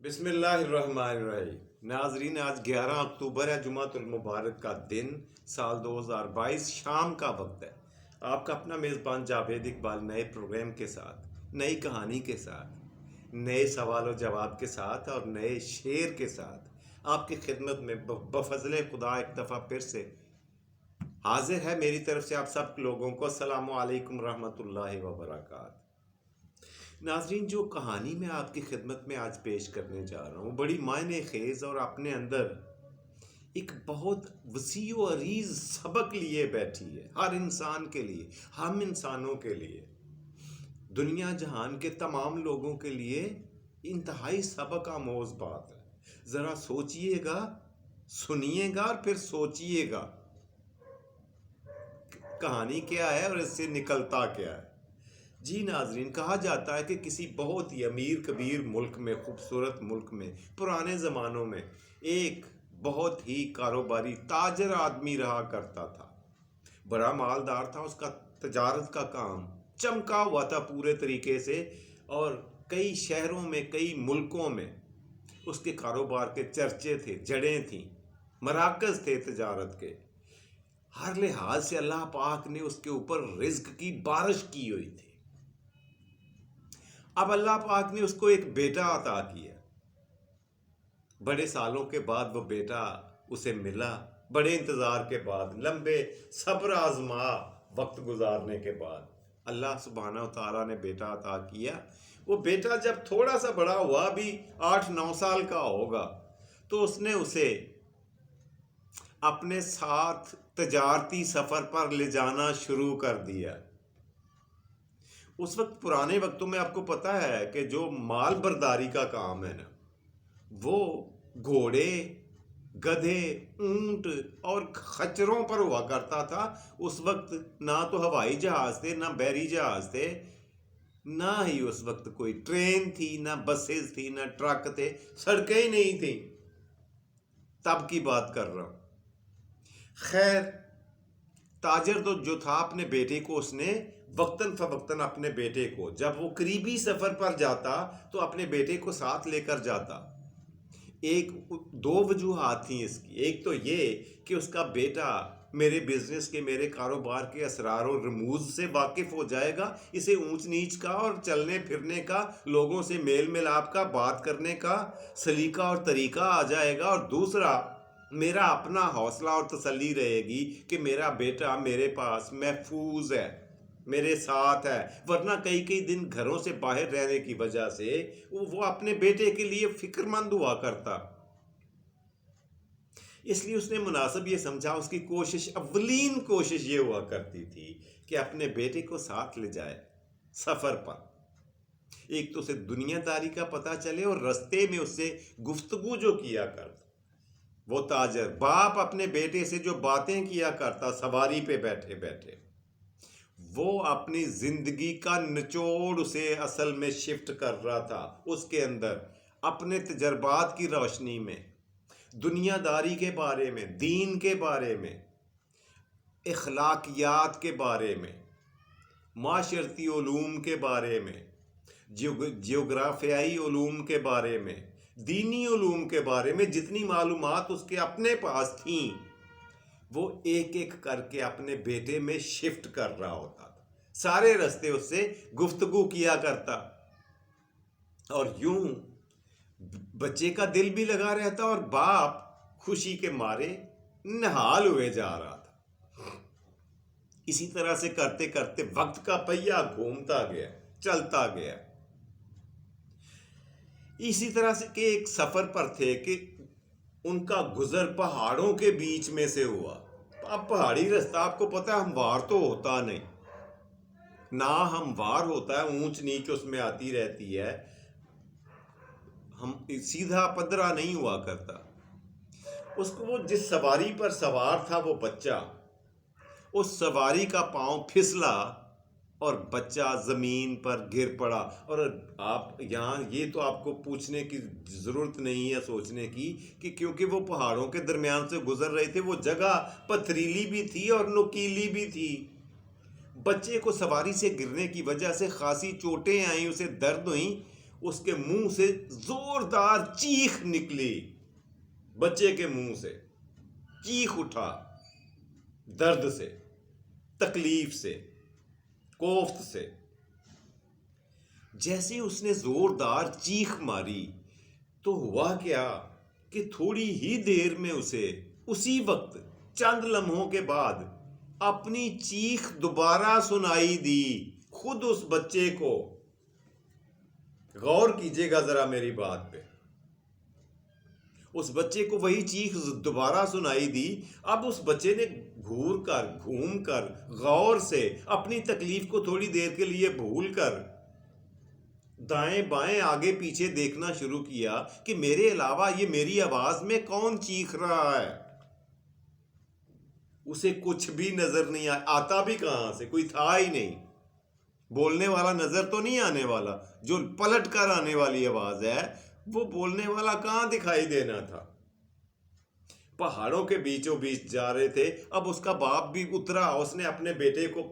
بسم اللہ الرحمن الرحیم ناظرین، آج 11 اکتوبر ہے، جمعۃ المبارک کا دن، سال 2022، شام کا وقت ہے۔ آپ کا اپنا میزبان جاوید اقبال نئے پروگرام کے ساتھ، نئی کہانی کے ساتھ، نئے سوال و جواب کے ساتھ اور نئے شعر کے ساتھ آپ کی خدمت میں بفضل خدا ایک دفعہ پھر سے حاضر ہے۔ میری طرف سے آپ سب لوگوں کو السلام علیکم رحمۃ اللہ وبرکاتہ۔ ناظرین، جو کہانی میں آپ کی خدمت میں آج پیش کرنے جا رہا ہوں بڑی معنی خیز اور اپنے اندر ایک بہت وسیع و عریض سبق لیے بیٹھی ہے، ہر انسان کے لیے، ہم انسانوں کے لیے، دنیا جہان کے تمام لوگوں کے لیے انتہائی سبق آموز بات ہے۔ ذرا سوچئے گا، سنیے گا اور پھر سوچئے گا کہانی کیا ہے اور اس سے نکلتا کیا ہے۔ جی ناظرین، کہا جاتا ہے کہ کسی بہت ہی امیر کبیر ملک میں، خوبصورت ملک میں، پرانے زمانوں میں ایک بہت ہی کاروباری تاجر آدمی رہا کرتا تھا۔ بڑا مالدار تھا، اس کا تجارت کا کام چمکا ہوا تھا پورے طریقے سے، اور کئی شہروں میں، کئی ملکوں میں اس کے کاروبار کے چرچے تھے، جڑیں تھیں، مراکز تھے تجارت کے۔ ہر لحاظ سے اللہ پاک نے اس کے اوپر رزق کی بارش کی ہوئی تھی۔ اب اللہ پاک نے اس کو ایک بیٹا عطا کیا۔ بڑے سالوں کے بعد وہ بیٹا اسے ملا، بڑے انتظار کے بعد، لمبے صبر آزما وقت گزارنے کے بعد اللہ سبحانہ و تعالیٰ نے بیٹا عطا کیا۔ وہ بیٹا جب تھوڑا سا بڑا ہوا، بھی 8-9 سال کا ہوگا، تو اس نے اسے اپنے ساتھ تجارتی سفر پر لے جانا شروع کر دیا۔ اس وقت پرانے وقتوں میں آپ کو پتہ ہے کہ جو مال برداری کا کام ہے نا، وہ گھوڑے، گدھے، اونٹ اور خچروں پر ہوا کرتا تھا۔ اس وقت نہ تو ہوائی جہاز تھے، نہ بحری جہاز تھے، نہ ہی اس وقت کوئی ٹرین تھی، نہ بسز تھی، نہ ٹرک تھے، سڑکیں ہی نہیں تھیں۔ تب کی بات کر رہا ہوں۔ خیر، تاجر تو جو تھا، اپنے بیٹے کو اس نے وقتاً فوقتاً اپنے بیٹے کو، جب وہ قریبی سفر پر جاتا تو اپنے بیٹے کو ساتھ لے کر جاتا۔ دو وجوہات تھیں اس کی۔ ایک تو یہ کہ اس کا بیٹا میرے بزنس کے، میرے کاروبار کے اسرار و رموز سے واقف ہو جائے گا، اسے اونچ نیچ کا اور چلنے پھرنے کا، لوگوں سے میل ملاپ کا، بات کرنے کا سلیقہ اور طریقہ آ جائے گا، اور دوسرا میرا اپنا حوصلہ اور تسلی رہے گی کہ میرا بیٹا میرے پاس محفوظ ہے، میرے ساتھ ہے۔ ورنہ کئی دن گھروں سے باہر رہنے کی وجہ سے وہ اپنے بیٹے کے لیے فکر مند ہوا کرتا۔ اس لیے اس نے مناسب یہ سمجھا، اس کی کوشش، اولین کوشش یہ ہوا کرتی تھی کہ اپنے بیٹے کو ساتھ لے جائے سفر پر۔ ایک تو اسے دنیا داری کا پتہ چلے، اور رستے میں اس سے گفتگو جو کیا کرتا وہ تاجر، باپ اپنے بیٹے سے جو باتیں کیا کرتا سواری پہ بیٹھے بیٹھے، وہ اپنی زندگی کا نچوڑ اسے اصل میں شفٹ کر رہا تھا اس کے اندر، اپنے تجربات کی روشنی میں، دنیا داری کے بارے میں، دین کے بارے میں، اخلاقیات کے بارے میں، معاشرتی علوم کے بارے میں، جغرافیائی علوم کے بارے میں، دینی علوم کے بارے میں جتنی معلومات اس کے اپنے پاس تھیں، وہ ایک ایک کر کے اپنے بیٹے میں شفٹ کر رہا ہوتا تھا۔ سارے رستے اس سے گفتگو کیا کرتا، اور یوں بچے کا دل بھی لگا رہتا، اور باپ خوشی کے مارے نہال ہوئے جا رہا تھا۔ اسی طرح سے کرتے کرتے وقت کا پہیہ گھومتا گیا، چلتا گیا۔ اسی طرح سے کہ ایک سفر پر تھے کہ ان کا گزر پہاڑوں کے بیچ میں سے ہوا۔ اب پہاڑی رستہ آپ کو پتہ ہے ہموار تو ہوتا نہیں، نہ ہموار ہوتا ہے، اونچ نیچ اس میں آتی رہتی ہے، ہم سیدھا پدرا نہیں ہوا کرتا۔ اس کو، وہ جس سواری پر سوار تھا وہ بچہ، اس سواری کا پاؤں پھسلا اور بچہ زمین پر گر پڑا۔ اور آپ یہاں یہ تو آپ کو پوچھنے کی ضرورت نہیں ہے، سوچنے کی، کہ کیونکہ وہ پہاڑوں کے درمیان سے گزر رہے تھے، وہ جگہ پتھریلی بھی تھی اور نوکیلی بھی تھی۔ بچے کو سواری سے گرنے کی وجہ سے خاصی چوٹیں آئیں، اسے درد ہوئیں، اس کے منہ سے زوردار چیخ نکلی، بچے کے منہ سے چیخ اٹھا، درد سے، تکلیف سے، کوفت سے۔ جیسے اس نے زوردار چیخ ماری تو ہوا کیا کہ تھوڑی ہی دیر میں اسے اسی وقت چند لمحوں کے بعد اپنی چیخ دوبارہ سنائی دی، خود اس بچے کو۔ غور کیجئے گا ذرا میری بات پہ، اس بچے کو وہی چیخ دوبارہ سنائی دی۔ اب اس بچے نے گھوم کر غور سے اپنی تکلیف کو تھوڑی دیر کے لیے بھول کر دائیں بائیں آگے پیچھے دیکھنا شروع کیا کہ میرے علاوہ یہ میری آواز میں کون چیخ رہا ہے۔ اسے کچھ بھی نظر نہیں آتا، بھی کہاں سے، کوئی تھا ہی نہیں، بولنے والا نظر تو نہیں آنے والا، جو پلٹ کر آنے والی آواز ہے وہ بولنے والا کہاں دکھائی دینا تھا۔ پہاڑوں کے بیچوں بیچ جا رہے تھے، اب اس کا باپ بھی اترا، اس نے اپنے بیٹے کو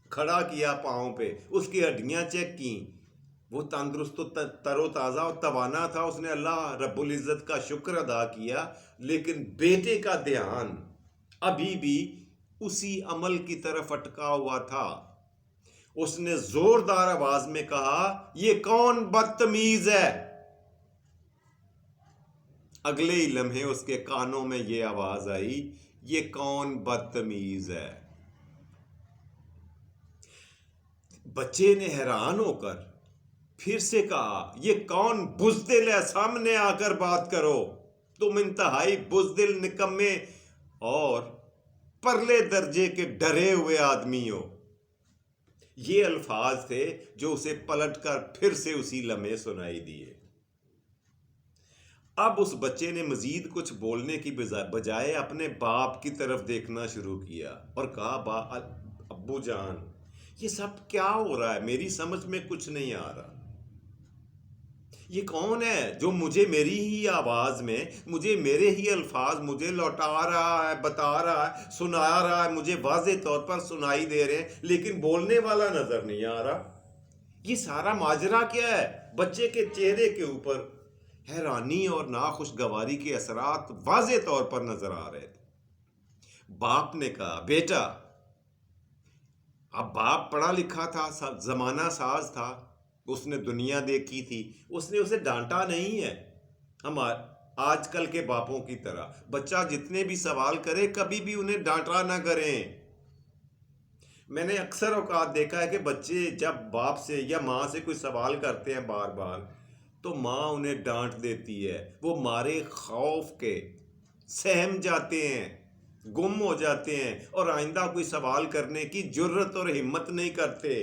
کھڑا کیا پاؤں پہ، اس کی ہڈیاں چیک کی، وہ تندرست تر و تازہ اور توانا تھا۔ اس نے اللہ رب العزت کا شکر ادا کیا، لیکن بیٹے کا دھیان ابھی بھی اسی عمل کی طرف اٹکا ہوا تھا۔ اس نے زوردار آواز میں کہا، یہ کون بدتمیز ہے؟ اگلے ہی لمحے اس کے کانوں میں یہ آواز آئی، یہ کون بدتمیز ہے؟ بچے نے حیران ہو کر پھر سے کہا، یہ کون بزدل ہے؟ سامنے آ کر بات کرو، تم انتہائی بزدل، نکمے اور پرلے درجے کے ڈرے ہوئے آدمی ہو۔ یہ الفاظ تھے جو اسے پلٹ کر پھر سے اسی لمحے سنائی دیے۔ اب اس بچے نے مزید کچھ بولنے کی بجائے اپنے باپ کی طرف دیکھنا شروع کیا اور کہا، ابو جان، یہ سب کیا ہو رہا ہے؟ میری سمجھ میں کچھ نہیں آ رہا۔ یہ کون ہے جو مجھے میری ہی آواز میں، مجھے میرے ہی الفاظ مجھے لوٹا رہا ہے، بتا رہا ہے، سنا رہا ہے، مجھے واضح طور پر سنائی دے رہے ہیں، لیکن بولنے والا نظر نہیں آ رہا؟ یہ سارا ماجرا کیا ہے؟ بچے کے چہرے کے اوپر حیرانی اور ناخوشگواری کے اثرات واضح طور پر نظر آ رہے تھے۔ باپ نے کہا، بیٹا، اب باپ پڑھا لکھا تھا، زمانہ ساز تھا، اس نے دنیا دیکھی تھی، اس نے اسے ڈانٹا نہیں ہے ہم آج کل کے باپوں کی طرح۔ بچہ جتنے بھی سوال کرے کبھی بھی انہیں ڈانٹا نہ کریں۔ میں نے اکثر اوقات دیکھا ہے کہ بچے جب باپ سے یا ماں سے کوئی سوال کرتے ہیں بار بار تو ماں انہیں ڈانٹ دیتی ہے، وہ مارے خوف کے سہم جاتے ہیں، گم ہو جاتے ہیں اور آئندہ کوئی سوال کرنے کی جرت اور ہمت نہیں کرتے۔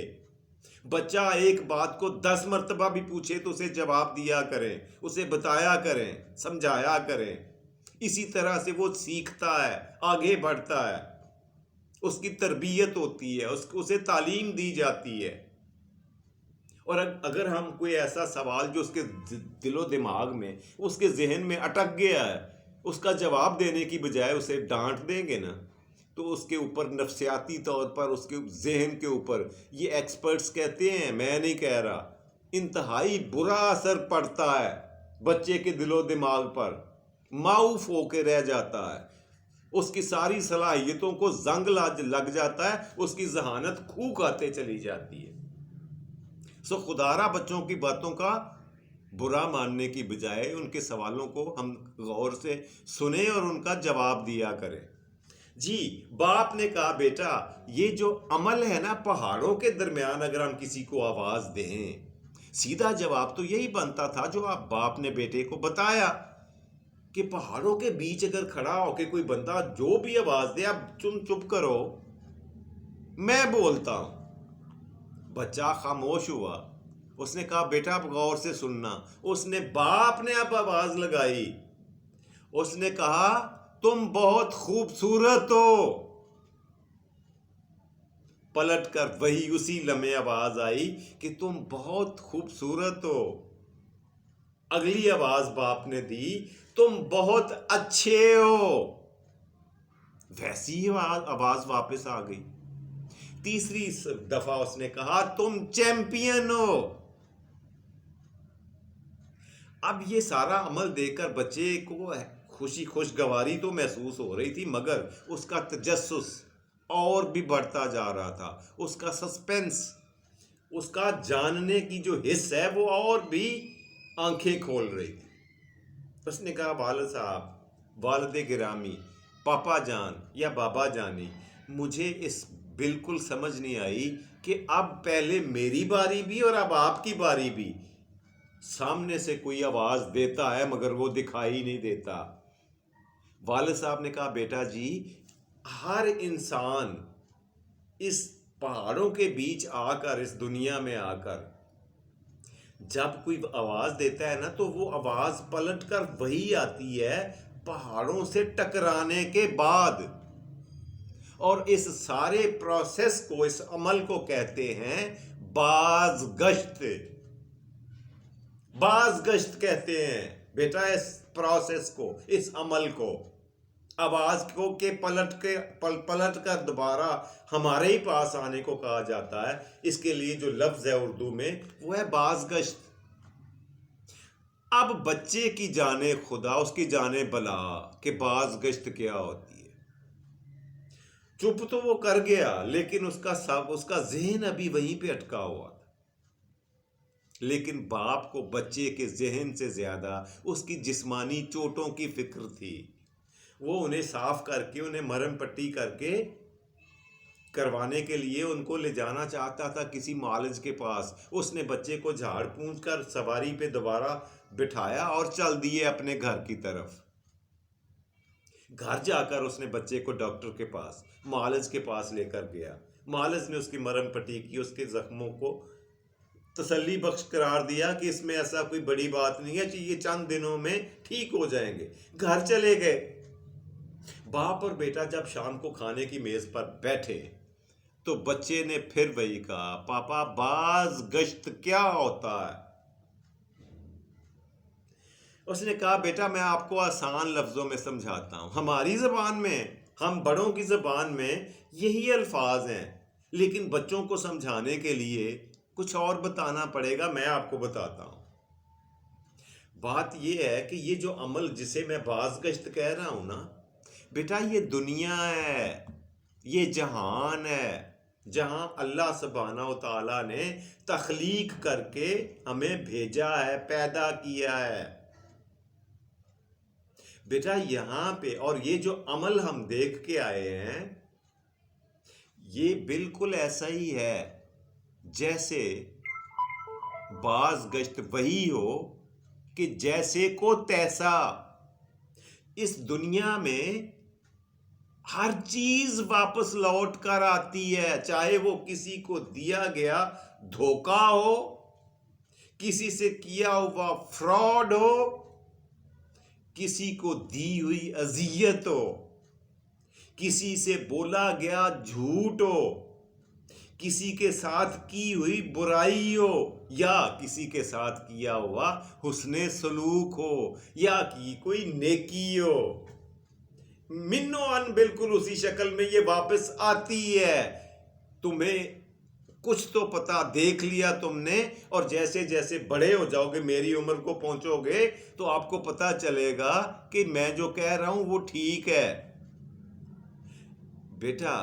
بچہ ایک بات کو 10 مرتبہ بھی پوچھے تو اسے جواب دیا کریں، اسے بتایا کریں، سمجھایا کریں۔ اسی طرح سے وہ سیکھتا ہے، آگے بڑھتا ہے، اس کی تربیت ہوتی ہے، اسے تعلیم دی جاتی ہے۔ اور اگر ہم کوئی ایسا سوال جو اس کے دل و دماغ میں، اس کے ذہن میں اٹک گیا ہے، اس کا جواب دینے کی بجائے اسے ڈانٹ دیں گے نا، تو اس کے اوپر نفسیاتی طور پر، اس کے ذہن کے اوپر، یہ ایکسپرٹس کہتے ہیں، میں نہیں کہہ رہا، انتہائی برا اثر پڑتا ہے بچے کے دل و دماغ پر، معاف ہو کے رہ جاتا ہے، اس کی ساری صلاحیتوں کو زنگ لگ جاتا ہے، اس کی ذہانت کھو کھاتے چلی جاتی ہے۔ سو خدارہ بچوں کی باتوں کا برا ماننے کی بجائے ان کے سوالوں کو ہم غور سے سنیں اور ان کا جواب دیا کریں۔ جی، باپ نے کہا، بیٹا، یہ جو عمل ہے نا، پہاڑوں کے درمیان اگر ہم کسی کو آواز دیں، سیدھا جواب تو یہی بنتا تھا جو آپ باپ نے بیٹے کو بتایا کہ پہاڑوں کے بیچ اگر کھڑا ہو کے کوئی بندہ جو بھی آواز دے، اب تم چپ کرو، میں بولتا ہوں۔ بچہ خاموش ہوا، اس نے کہا، بیٹا اب غور سے سننا۔ اس نے، باپ نے اب آواز لگائی، اس نے کہا، تم بہت خوبصورت ہو۔ پلٹ کر وہی اسی لمحے آواز آئی کہ تم بہت خوبصورت ہو۔ اگلی آواز باپ نے دی، تم بہت اچھے ہو۔ ویسی ہی آواز واپس آ گئی۔ تیسری دفعہ اس نے کہا، تم چیمپئن ہو۔ اب یہ سارا عمل دیکھ کر بچے کو خوشگواری تو محسوس ہو رہی تھی، مگر اس کا تجسس اور بھی بڑھتا جا رہا تھا، اس کا سسپینس، اس کا جاننے کی جو حص ہے وہ اور بھی آنکھیں کھول رہی تھی۔ اس نے کہا والد صاحب، والد گرامی، پاپا جان یا بابا جانی، مجھے اس بالکل سمجھ نہیں آئی کہ اب پہلے میری باری بھی اور اب آپ کی باری بھی۔ سامنے سے کوئی آواز دیتا ہے مگر وہ دکھائی نہیں دیتا۔ والد صاحب نے کہا بیٹا جی، ہر انسان اس پہاڑوں کے بیچ آ کر، اس دنیا میں آ کر جب کوئی آواز دیتا ہے نا، تو وہ آواز پلٹ کر وہی آتی ہے پہاڑوں سے ٹکرانے کے بعد، اور اس سارے پروسیس کو، اس عمل کو کہتے ہیں بازگشت۔ بازگشت کہتے ہیں بیٹا اس پروسیس کو، اس عمل کو، آواز کو کہ پلٹ کر دوبارہ ہمارے ہی پاس آنے کو کہا جاتا ہے۔ اس کے لیے جو لفظ ہے اردو میں وہ ہے بازگشت۔ اب بچے کی جانے خدا، اس کی جانے بلا کہ بازگشت کیا ہوتی ہے۔ چپ تو وہ کر گیا، لیکن اس کا ذہن ابھی وہیں پہ اٹکا ہوا تھا۔ لیکن باپ کو بچے کے ذہن سے زیادہ اس کی جسمانی چوٹوں کی فکر تھی۔ وہ انہیں صاف کر کے، انہیں مرہم پٹی کر کے کروانے کے لیے ان کو لے جانا چاہتا تھا کسی معالج کے پاس۔ اس نے بچے کو جھاڑ پونچھ کر سواری پہ دوبارہ بٹھایا اور چل دیے اپنے گھر کی طرف۔ گھر جا کر اس نے بچے کو ڈاکٹر کے پاس، معالج کے پاس لے کر گیا۔ معالج نے اس کی مرہم پٹی کی، اس کے زخموں کو تسلی بخش قرار دیا کہ اس میں ایسا کوئی بڑی بات نہیں ہے، یہ چند دنوں میں ٹھیک ہو جائیں گے۔ گھر چلے گئے۔ باپ اور بیٹا جب شام کو کھانے کی میز پر بیٹھے تو بچے نے پھر وہی کہا، پاپا باز گشت کیا ہوتا ہے؟ اس نے کہا بیٹا میں آپ کو آسان لفظوں میں سمجھاتا ہوں۔ ہماری زبان میں، ہم بڑوں کی زبان میں یہی الفاظ ہیں، لیکن بچوں کو سمجھانے کے لیے کچھ اور بتانا پڑے گا۔ میں آپ کو بتاتا ہوں۔ بات یہ ہے کہ یہ جو عمل جسے میں بازگشت کہہ رہا ہوں نا بیٹا، یہ دنیا ہے، یہ جہان ہے جہاں اللہ سبحانہ و تعالیٰ نے تخلیق کر کے ہمیں بھیجا ہے، پیدا کیا ہے بیٹا یہاں پہ۔ اور یہ جو عمل ہم دیکھ کے آئے ہیں یہ بالکل ایسا ہی ہے جیسے باز گشت وہی ہو کہ جیسے کو تیسا۔ اس دنیا میں ہر چیز واپس لوٹ کر آتی ہے، چاہے وہ کسی کو دیا گیا دھوکہ ہو، کسی سے کیا ہوا فراڈ ہو، کسی کو دی ہوئی اذیت ہو، کسی سے بولا گیا جھوٹ ہو، کسی کے ساتھ کی ہوئی برائی ہو، یا کسی کے ساتھ کیا ہوا حسن سلوک ہو، یا کی کوئی نیکی ہو، منو ان بالکل اسی شکل میں یہ واپس آتی ہے۔ تمہیں کچھ تو پتا دیکھ لیا تم نے، اور جیسے جیسے بڑے ہو جاؤ گے، میری عمر کو پہنچو گے، تو آپ کو پتا چلے گا کہ میں جو کہہ رہا ہوں وہ ٹھیک ہے۔ بیٹا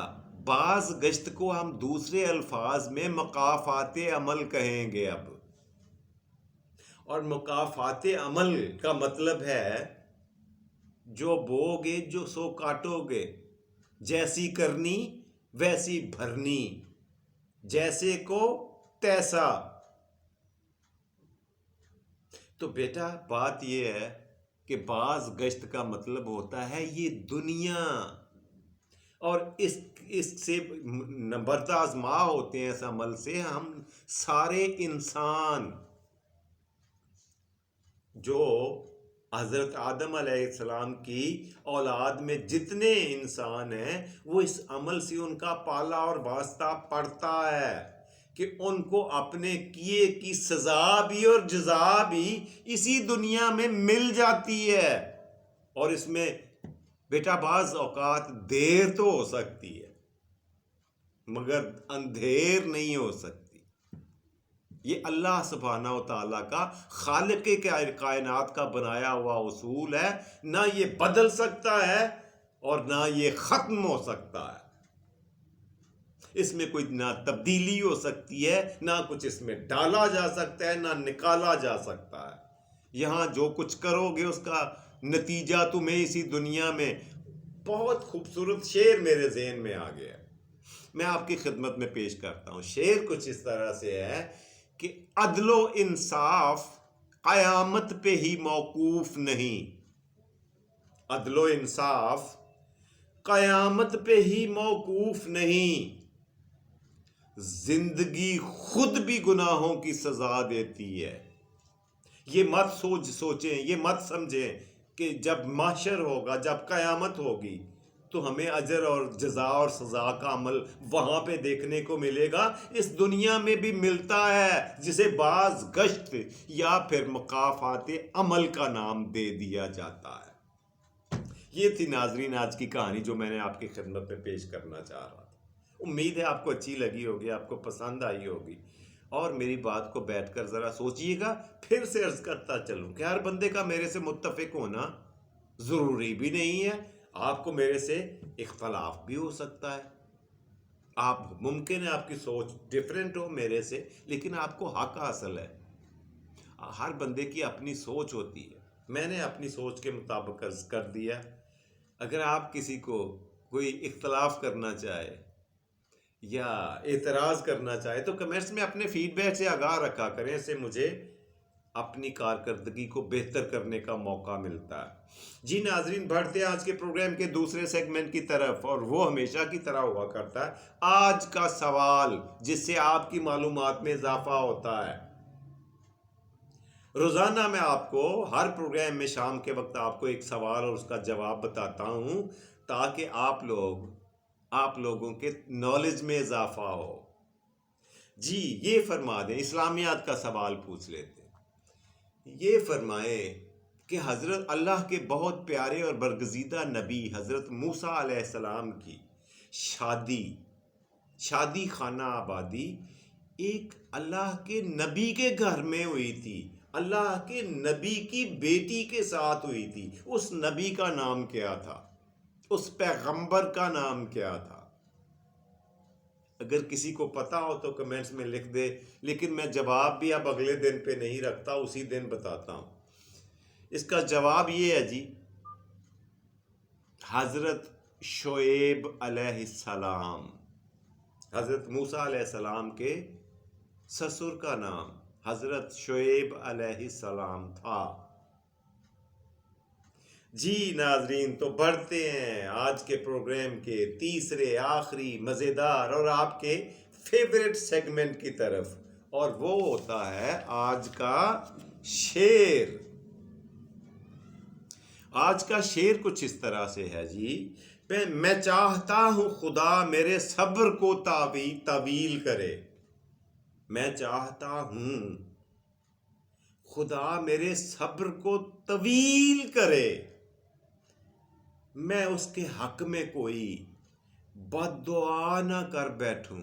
باز گشت کو ہم دوسرے الفاظ میں مقافات عمل کہیں گے اب، اور مقافات عمل کا مطلب ہے جو بو گے جو سو کاٹو گے، جیسی کرنی ویسی بھرنی، جیسے کو تیسا۔ تو بیٹا بات یہ ہے کہ باز گشت کا مطلب ہوتا ہے یہ دنیا، اور اس سے نبرد آزما ہوتے ہیں اس عمل سے ہم سارے انسان۔ جو حضرت آدم علیہ السلام کی اولاد میں جتنے انسان ہیں وہ اس عمل سے ان کا پالا اور واسطہ پڑتا ہے کہ ان کو اپنے کیے کی سزا بھی اور جزا بھی اسی دنیا میں مل جاتی ہے۔ اور اس میں بیٹا بعض اوقات دیر تو ہو سکتی ہے مگر اندھیر نہیں ہو سکتی۔ یہ اللہ سبحانہ و تعالیٰ کا خالق کائنات کا بنایا ہوا اصول ہے، نہ یہ بدل سکتا ہے اور نہ یہ ختم ہو سکتا ہے۔ اس میں کوئی نہ تبدیلی ہو سکتی ہے، نہ کچھ اس میں ڈالا جا سکتا ہے، نہ نکالا جا سکتا ہے۔ یہاں جو کچھ کرو گے اس کا نتیجہ تمہیں اسی دنیا میں، بہت خوبصورت شعر میرے ذہن میں آ گیا، میں آپ کی خدمت میں پیش کرتا ہوں۔ شعر کچھ اس طرح سے ہے کہ عدل و انصاف قیامت پہ ہی موقوف نہیں، عدل و انصاف قیامت پہ ہی موقوف نہیں، زندگی خود بھی گناہوں کی سزا دیتی ہے۔ یہ مت سوچیں، یہ مت سمجھیں کہ جب محشر ہوگا، جب قیامت ہوگی تو ہمیں اجر اور جزا اور سزا کا عمل وہاں پہ دیکھنے کو ملے گا۔ اس دنیا میں بھی ملتا ہے، جسے بعض گشت یا پھر مکافات عمل کا نام دے دیا جاتا ہے۔ یہ تھی ناظرین آج کی کہانی جو میں نے آپ کی خدمت میں پیش کرنا چاہ رہا تھا۔ امید ہے آپ کو اچھی لگی ہوگی، آپ کو پسند آئی ہوگی، اور میری بات کو بیٹھ کر ذرا سوچئے گا۔ پھر سے عرض کرتا چلوں کہ ہر بندے کا میرے سے متفق ہونا ضروری بھی نہیں ہے، آپ کو میرے سے اختلاف بھی ہو سکتا ہے، آپ ممکن ہے آپ کی سوچ ڈیفرنٹ ہو میرے سے، لیکن آپ کو حق حاصل ہے۔ ہر بندے کی اپنی سوچ ہوتی ہے، میں نے اپنی سوچ کے مطابق عرض کر دیا۔ اگر آپ کسی کو کوئی اختلاف کرنا چاہے یا اعتراض کرنا چاہے تو کمنٹس میں اپنے فیڈ بیک سے آگاہ رکھا کریں، اس سے مجھے اپنی کارکردگی کو بہتر کرنے کا موقع ملتا ہے۔ جی ناظرین، بڑھتے ہیں آج کے پروگرام کے دوسرے سیگمنٹ کی طرف، اور وہ ہمیشہ کی طرح ہوا کرتا ہے آج کا سوال، جس سے آپ کی معلومات میں اضافہ ہوتا ہے۔ روزانہ میں آپ کو ہر پروگرام میں شام کے وقت آپ کو ایک سوال اور اس کا جواب بتاتا ہوں، تاکہ آپ لوگوں کے نالج میں اضافہ ہو۔ جی یہ فرما دیں، اسلامیات کا سوال پوچھ لیتے ہیں۔ یہ فرمائیں کہ حضرت اللہ کے بہت پیارے اور برگزیدہ نبی حضرت موسیٰ علیہ السلام کی شادی خانہ آبادی ایک اللہ کے نبی کے گھر میں ہوئی تھی، اللہ کے نبی کی بیٹی کے ساتھ ہوئی تھی۔ اس نبی کا نام کیا تھا؟ اس پیغمبر کا نام کیا تھا؟ اگر کسی کو پتا ہو تو کمنٹس میں لکھ دے، لیکن میں جواب بھی اب اگلے دن پہ نہیں رکھتا، اسی دن بتاتا ہوں۔ اس کا جواب یہ ہے جی، حضرت شعیب علیہ السلام، حضرت موسیٰ علیہ السلام کے سسر کا نام حضرت شعیب علیہ السلام تھا۔ جی ناظرین، تو بڑھتے ہیں آج کے پروگرام کے تیسرے آخری مزیدار اور آپ کے فیورٹ سیگمنٹ کی طرف، اور وہ ہوتا ہے آج کا شعر۔ آج کا شعر کچھ اس طرح سے ہے جی، میں چاہتا ہوں خدا میرے صبر کو طویل کرے، میں چاہتا ہوں خدا میرے صبر کو طویل کرے، میں اس کے حق میں کوئی بد دعا نہ کر بیٹھوں۔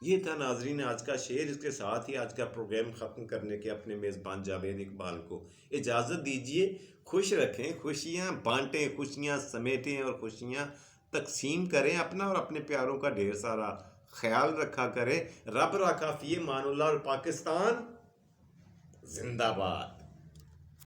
یہ تھا ناظرین آج کا شعر۔ اس کے ساتھ ہی آج کا پروگرام ختم کرنے کے اپنے میزبان جاوید اقبال کو اجازت دیجیے۔ خوش رکھیں، خوشیاں بانٹیں، خوشیاں سمیٹیں اور خوشیاں تقسیم کریں، اپنا اور اپنے پیاروں کا ڈھیر سارا خیال رکھا کریں۔ رب راکھا فی امان اللہ، اور پاکستان زندہ باد۔